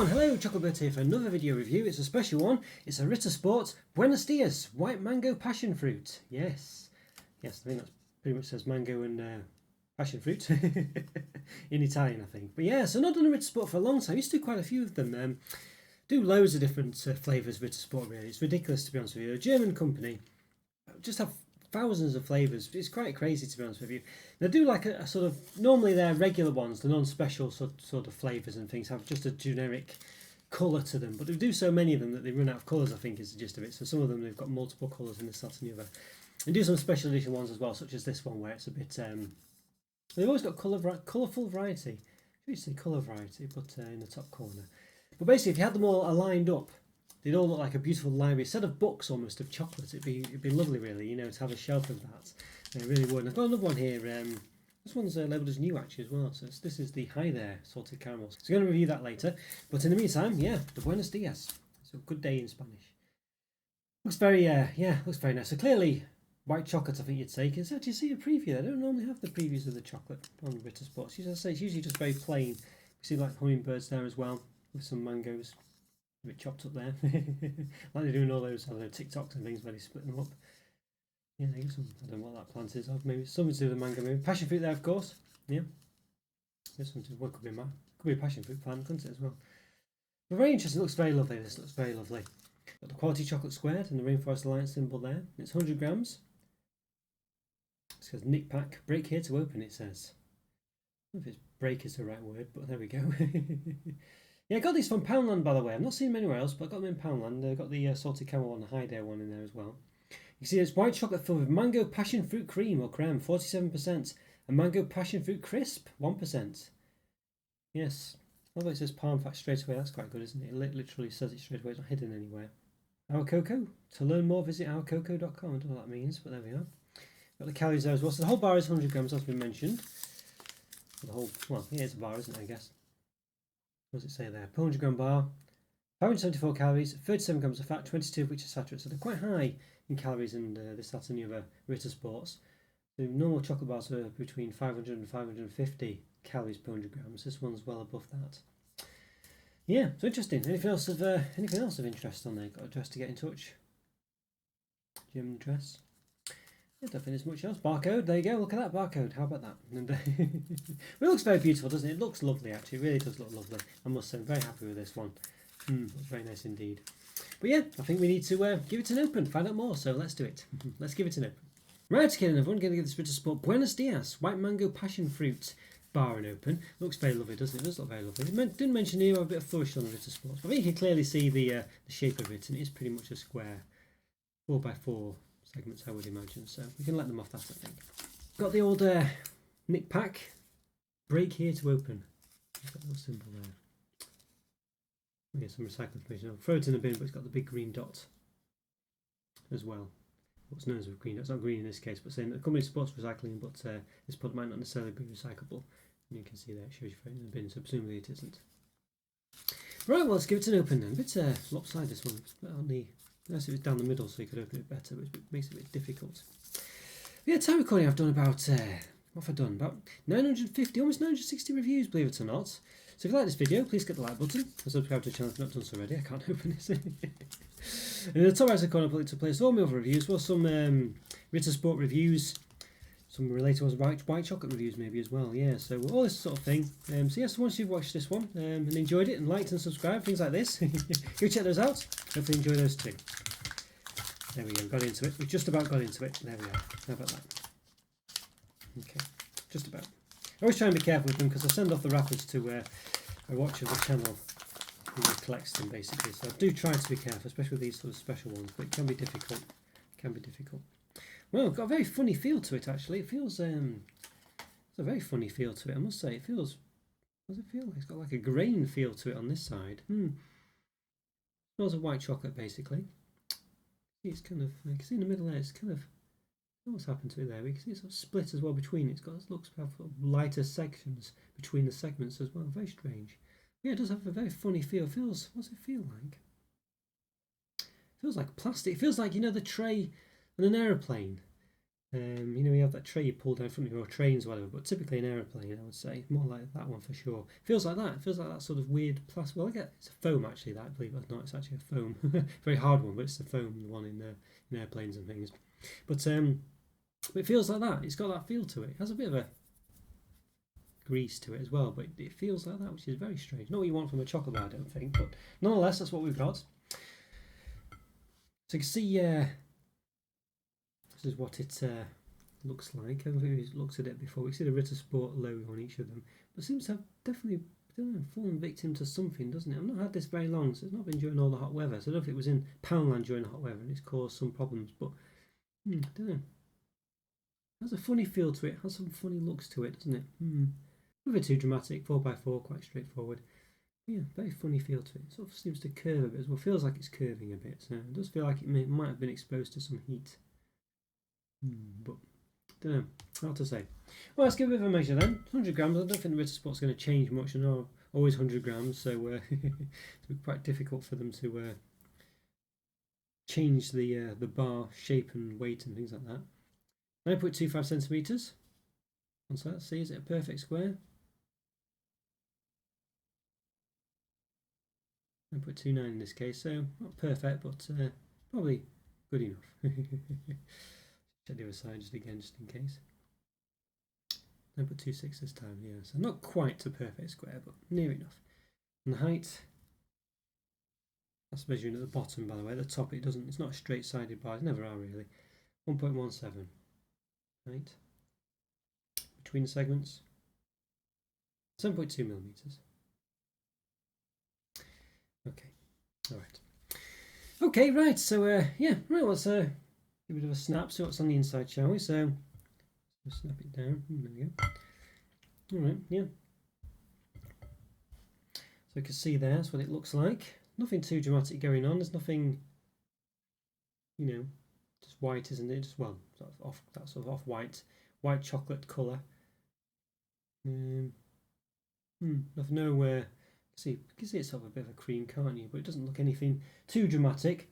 everyone, hello, Chocolo here for another video review. It's a special one. It's a Ritter Sport Buenos Días white mango passion fruit. Yes, I think that pretty much says mango and passion fruit in Italian, I think. But yeah, so not done a Ritter Sport for a long time. I used to do quite a few of them. Do loads of different flavours Ritter Sport, really. It's ridiculous, to be honest with you. A German company just have thousands of flavours. It's quite crazy, to be honest with you. They do like a sort of, normally they're regular ones, the non-special sort of flavours and things have just a generic colour to them, but they do so many of them that they run out of colours, I think is the gist of it. So some of them they've got multiple colours in this, that and the other. And do some special edition ones as well, such as this one where it's a bit, they've always got colourful variety. I should say colour variety, but in the top corner. But basically if you had them all lined up, they'd all look like a beautiful library, a set of books almost of chocolate. It'd be lovely, really, you know, to have a shelf of that. It really would. And I've got another one here. This one's labelled as new actually as well. So this is the Hi There salted caramels. So I'm going to review that later. But in the meantime, yeah, the Buenos Días. So good day in Spanish. Looks very, looks very nice. So clearly white chocolate, I think you'd say. You can actually see a preview. I don't normally have the previews of the chocolate on Ritter Sport. As I say, it's usually just very plain. You see like hummingbirds there as well with some mangoes. A bit chopped up there, like they're doing all those other TikToks and things where they split them up. Yeah, I guess I don't know what that plant is. Maybe something to do with the mango. Maybe passion fruit there, of course. Yeah, there's something. Well, could be a passion fruit plant, couldn't it as well? But very interesting. It looks very lovely. This looks very lovely. Got the quality chocolate squared and the Rainforest Alliance symbol there. It's 100 grams. It says Nick Pack. Break here to open. It says. I don't know if it's break is the right word, but there we go. Yeah, I got these from Poundland, by the way. I've not seen them anywhere else, but I got them in Poundland. I got the salted caramel and the Hi There one in there as well. You can see it's white chocolate filled with mango passion fruit cream or creme, 47%, and mango passion fruit crisp, 1%. Yes, although it says palm fat straight away, that's quite good, isn't it? It literally says it straight away, it's not hidden anywhere. Our Cocoa. To learn more, visit ourcocoa.com. I don't know what that means, but there we are. Got the calories there as well. So the whole bar is 100 grams, as we mentioned. The whole, well, yeah, it's a bar, isn't it, I guess. What does it say there? 400 gram bar, 574 calories, 37 grams of fat, 22 of which are saturated. So they're quite high in calories and this, that and the other Ritter Sports. The normal chocolate bars are between 500 and 550 calories per 100 grams. This one's well above that. Yeah, so interesting. Anything else of interest on there? Got an address to get in touch. German address. I don't think there's much else. Barcode, there you go, look at that barcode. How about that? And, it looks very beautiful, doesn't it? It looks lovely, actually. It really does look lovely. I must say, I'm very happy with this one. Looks very nice indeed. But yeah, I think we need to give it an open, find out more. So let's do it. Let's give it an open. Right, okay, everyone, going to give this Ritter Sport Buenos Días white mango passion fruit bar an open. Looks very lovely, doesn't it? It does look very lovely. Didn't mention here a bit of flourish on the Ritter Sports, but I think you can clearly see the shape of it, and it is pretty much a square 4x4 segments, I would imagine, so we can let them off that, I think. Got the old Nick Pack, break here to open. Got that little symbol there. Yeah, some recycled information. I'll throw it in the bin, but it's got the big green dot as well. What's known as a green dot. It's not green in this case, but saying the company supports recycling, but this product might not necessarily be recyclable. And you can see there, it shows you throw it in the bin, so presumably it isn't. Right, well, let's give it an open then. A bit lopsided, this one. On the Nice if it was down the middle so you could open it better, which makes it a bit difficult. Yeah, time recording I've done about, what have I done? About 950, almost 960 reviews, believe it or not. So if you like this video, please click the like button and subscribe to the channel if you've not done so already. I can't open this. And in the top right corner, I've put it to place all my other reviews, well, some Ritter Sport reviews, some related ones, white chocolate reviews maybe as well, yeah, so all this sort of thing. So yes, once you've watched this one and enjoyed it and liked and subscribed, things like this, go check those out. Hopefully enjoy those too. There we go, got into it. We just about got into it. There we are. How about that? Okay, just about. I always try and be careful with them because I send off the wrappers to a watcher of the channel who collects them basically. So I do try to be careful, especially with these sort of special ones, but it can be difficult. It can be difficult. Well, it's got a very funny feel to it actually. It feels, it's a very funny feel to it, I must say. It feels, what does it feel like? It's got like a grain feel to it on this side. Smells of white chocolate basically. It's kind of, you can see in the middle there, it's kind of, what's happened to it there? We can see it's sort of split as well between it. It's got, it looks to have lighter sections between the segments as well. Very strange. Yeah, it does have a very funny feel. It feels, what's it feel like? It feels like plastic. It feels like, you know, the tray on an aeroplane. You know, you have that tray you pull down from your trains or whatever, but typically an aeroplane, I would say, more like that one for sure. Feels like that. It feels like that sort of weird plastic. Well, I get it's a foam actually. That, believe it or not, it's actually a foam. Very hard one, but it's the foam, the one in airplanes and things. But it feels like that. It's got that feel to it. It has a bit of a grease to it as well, but it feels like that, which is very strange. Not what you want from a chocolate bar, I don't think, but nonetheless, that's what we've got. So you can see, this is what it looks like. I don't think we've looked at it before. We see the Ritter Sport logo on each of them, but seems to have definitely, I don't know, fallen victim to something, doesn't it? I've not had this very long, so it's not been during all the hot weather. So I don't know if it was in Poundland during the hot weather and it's caused some problems, but I don't know. It has a funny feel to it. Has some funny looks to it, doesn't it? Nothing too dramatic. 4x4, quite straightforward. Yeah, very funny feel to it. It sort of seems to curve a bit as well. Feels like it's curving a bit. So it does feel like it might have been exposed to some heat. But don't know. Hard to say. Well, let's give it a bit of a measure then. 100 grams. I don't think the Ritter Sport's going to change much. I know always 100 grams, so it's quite difficult for them to change the bar shape and weight and things like that. 9.25 centimeters. So let's see, is it a perfect square? 9.29 in this case, so not perfect, but probably good enough. Check the other side just again, just in case. 9.26 this time, yeah, so not quite a perfect square, but near enough. And the height, that's measuring at the bottom, by the way. At the top, it's not a straight-sided bar, it never are really. 1.17, right? Between the segments, 7.2 millimeters. Okay, all right. Okay, right. So yeah, right. Let's give it a bit of a snap. See what's on the inside, shall we? So snap it down. There we go. All right. Yeah. So you can see there. That's what it looks like. Nothing too dramatic going on. There's nothing, you know, just white, isn't it? Just well, sort of off that sort of off white chocolate colour. Nothing nowhere. See, you can see it's sort of a bit of a cream, can't you? But it doesn't look anything too dramatic.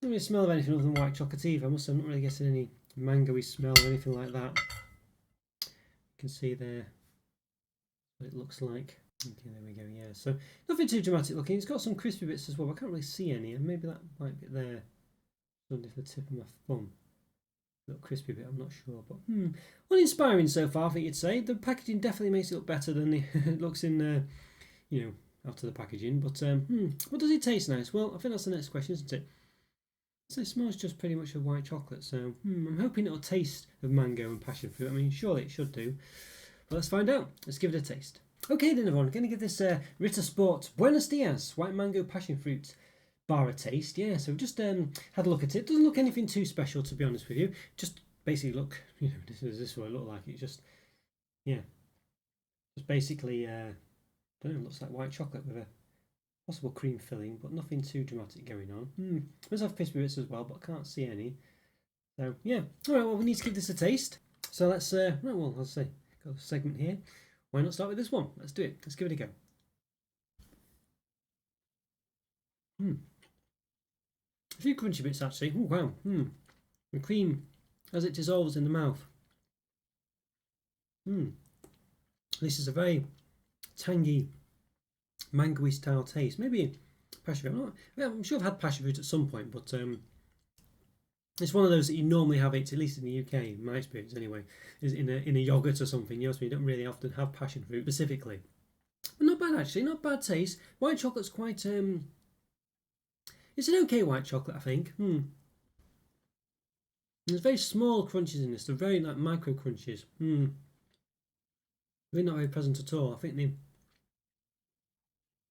Don't really smell of anything other than white chocolate either. I must say I'm not really getting any mango-y smell or anything like that. You can see there what it looks like. Okay, there we go. Yeah, so nothing too dramatic looking. It's got some crispy bits as well. I can't really see any, and maybe that might be there under the tip of my thumb. A little crispy bit, I'm not sure, but uninspiring so far, I think you'd say. The packaging definitely makes it look better than it looks in, you know, after the packaging. But what does it taste nice? Well, I think that's the next question, isn't it? So it smells just pretty much of white chocolate, so I'm hoping it'll taste of mango and passion fruit. I mean, surely it should do. But let's find out. Let's give it a taste. Okay then everyone, I'm going to give this Ritter Sport Buenos Días white mango passion fruit bar a taste. Yeah, so just had a look at it. Doesn't look anything too special, to be honest with you. Just basically look, you know, this is what it looked like. It just, yeah, just basically, I don't know, looks like white chocolate with a possible cream filling, but nothing too dramatic going on. Does have crispy bits as well, but I can't see any. So yeah, all right. Well, we need to give this a taste. So let's right. Well, I'll say got a segment here. Why not start with this one? Let's do it. Let's give it a go. A few crunchy bits actually. Oh wow. The cream as it dissolves in the mouth. This is a very tangy, mango-y style taste. Maybe passion fruit. I'm sure I've had passion fruit at some point, but it's one of those that you normally have it, at least in the UK, in my experience anyway, is in a yogurt or something. You know what I mean? You don't really often have passion fruit specifically. But not bad actually, not bad taste. White chocolate's quite it's an okay white chocolate, I think. There's very small crunches in this. They're very like micro crunches. They're not very present at all. I think they're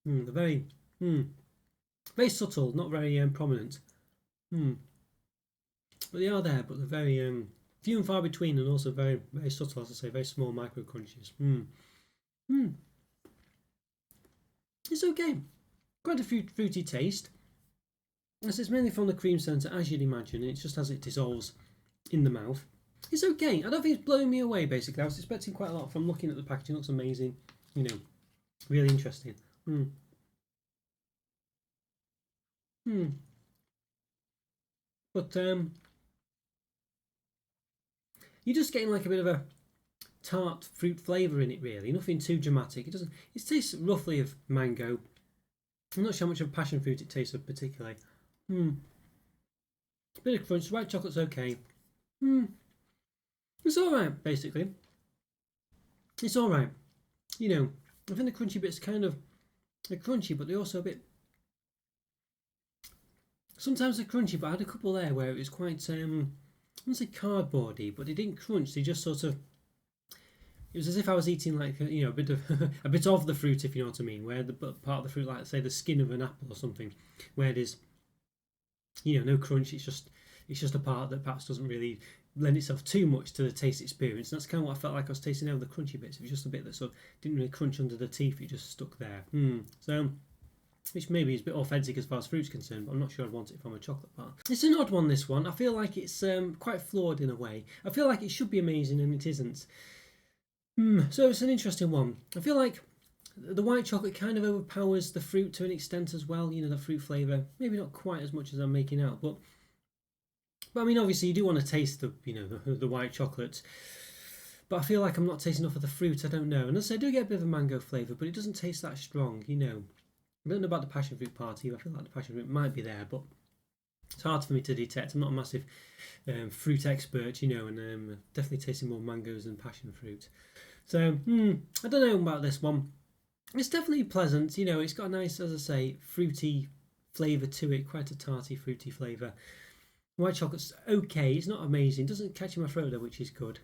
very very subtle, not very prominent. But they are there, but they're very few and far between, and also very very subtle, as I say, very small micro crunches. It's okay. Quite a fruity taste. As it's mainly from the cream centre, as you'd imagine. It's just as it dissolves in the mouth. It's okay. I don't think it's blowing me away, basically. I was expecting quite a lot from looking at the packaging. It looks amazing. You know, really interesting. But You're just getting like a bit of a tart fruit flavour in it, really. Nothing too dramatic. It tastes roughly of mango. I'm not sure how much of passion fruit it tastes of particularly. Bit of crunch. White chocolate's okay. It's alright, basically. It's alright. You know, I think the crunchy bits they're crunchy, but they're also a bit. Sometimes they're crunchy, but I had a couple there where it was quite, I wouldn't say cardboardy, but they didn't crunch. They just sort of. It was as if I was eating like a bit of a bit of the fruit, if you know what I mean. Where the part of the fruit, like say the skin of an apple or something, where there's no crunch. It's just a part that perhaps doesn't really lend itself too much to the taste experience. And that's kind of what I felt like I was tasting out of the crunchy bits. It was just a bit that sort of didn't really crunch under the teeth. It just stuck there. So, which maybe is a bit authentic as far as fruit's concerned, but I'm not sure I'd want it from a chocolate bar. It's an odd one, this one. I feel like it's quite flawed in a way. I feel like it should be amazing and it isn't. So it's an interesting one. I feel like the white chocolate kind of overpowers the fruit to an extent as well. The fruit flavour. Maybe not quite as much as I'm making out, but I mean, obviously you do want to taste the white chocolate. But I feel like I'm not tasting enough of the fruit. I don't know. And as I say, I do get a bit of a mango flavour, but it doesn't taste that strong. I don't know about the passion fruit part either. I feel like the passion fruit might be there, but it's hard for me to detect. I'm not a massive fruit expert, and definitely tasting more mangoes than passion fruit. So, I don't know about this one. It's definitely pleasant, it's got a nice, as I say, fruity flavour to it, quite a tarty, fruity flavour. White chocolate's okay, it's not amazing, doesn't catch in my throat though, which is good.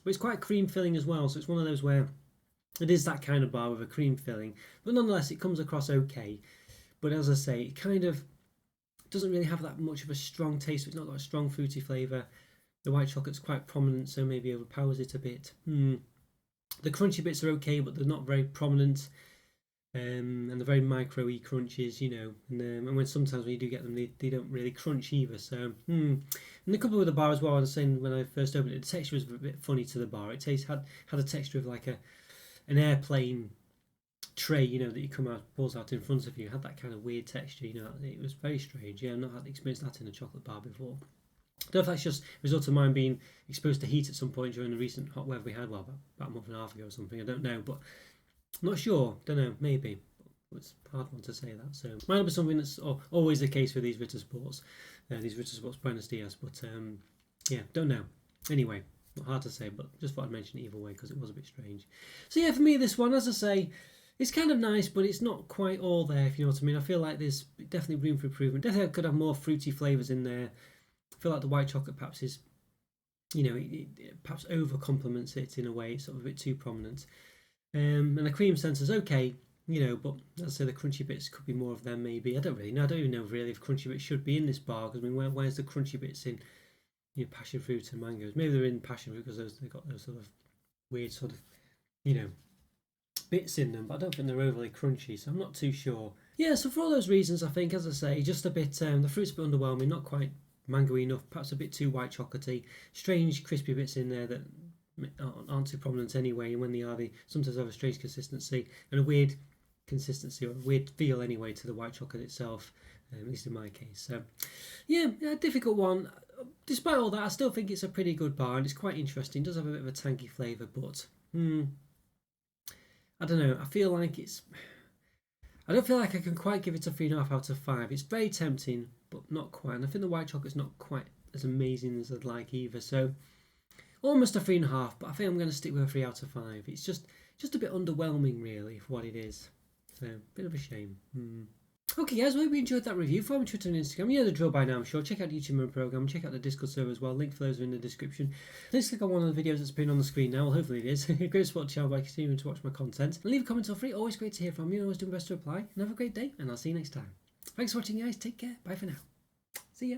But it's quite cream filling as well, so it's one of those where it is that kind of bar with a cream filling, but nonetheless it comes across okay. But as I say, it kind of doesn't really have that much of a strong taste, it's not got a strong fruity flavour. The white chocolate's quite prominent, so maybe overpowers it a bit. The crunchy bits are okay, but they're not very prominent, and they're very micro-y crunches, and when sometimes when you do get them, they don't really crunch either. So, and a couple with the bar as well. I was saying when I first opened it, the texture was a bit funny to the bar. It had a texture of like an airplane tray, that you pulls out in front of you. It had that kind of weird texture, It was very strange. Yeah, I've not had experienced that in a chocolate bar before. I don't know if that's just a result of mine being exposed to heat at some point during the recent hot weather we had, about a month and a half ago or something. I don't know, but I'm not sure. Don't know, maybe. It's a hard one to say that. So it might be something that's always the case with these Ritter Sports, Buenos Días. But yeah, don't know. Anyway, not hard to say, but just thought I'd mention it either way because it was a bit strange. So yeah, for me this one, as I say, it's kind of nice, but it's not quite all there, if you know what I mean. I feel like there's definitely room for improvement. Definitely could have more fruity flavours in there. I feel like the white chocolate perhaps is, it perhaps over complements it in a way. It's sort of a bit too prominent. And the cream sense is okay, but as I say, the crunchy bits could be more of them maybe. I don't really know. I don't even know really if crunchy bits should be in this bar, because I mean, where's the crunchy bits in passion fruit and mangoes? Maybe they're in passion fruit because they've got those sort of weird sort of, bits in them, but I don't think they're overly crunchy, so I'm not too sure. Yeah, so for all those reasons, I think, as I say, just a bit, the fruit's a bit underwhelming, not quite mango-y enough, perhaps a bit too white chocolatey, strange crispy bits in there that aren't too prominent anyway, and when they are, they sometimes have a strange consistency and a weird consistency or a weird feel anyway to the white chocolate itself, at least in my case. So yeah, a difficult one. Despite all that, I still think it's a pretty good bar and it's quite interesting. It does have a bit of a tangy flavour, but I don't know, I don't feel like I can quite give it a 3.5 out of 5. It's very tempting, but not quite. And I think the white chocolate's not quite as amazing as I'd like either. So almost a 3.5, but I think I'm going to stick with a 3 out of 5. It's just a bit underwhelming, really, for what it is. So, bit of a shame. Okay, guys, well, I hope you enjoyed that review. Follow me on Twitter and Instagram. You know the drill by now, I'm sure. Check out the YouTube member program. Check out the Discord server as well. Link for those are in the description. Please click on one of the videos that's been on the screen now. Well, hopefully it is. Great support the channel by continuing to watch my content. And leave a comment or free. Always great to hear from you. I always do my best to reply. And have a great day. And I'll see you next time. Thanks for watching, guys. Take care. Bye for now. See ya.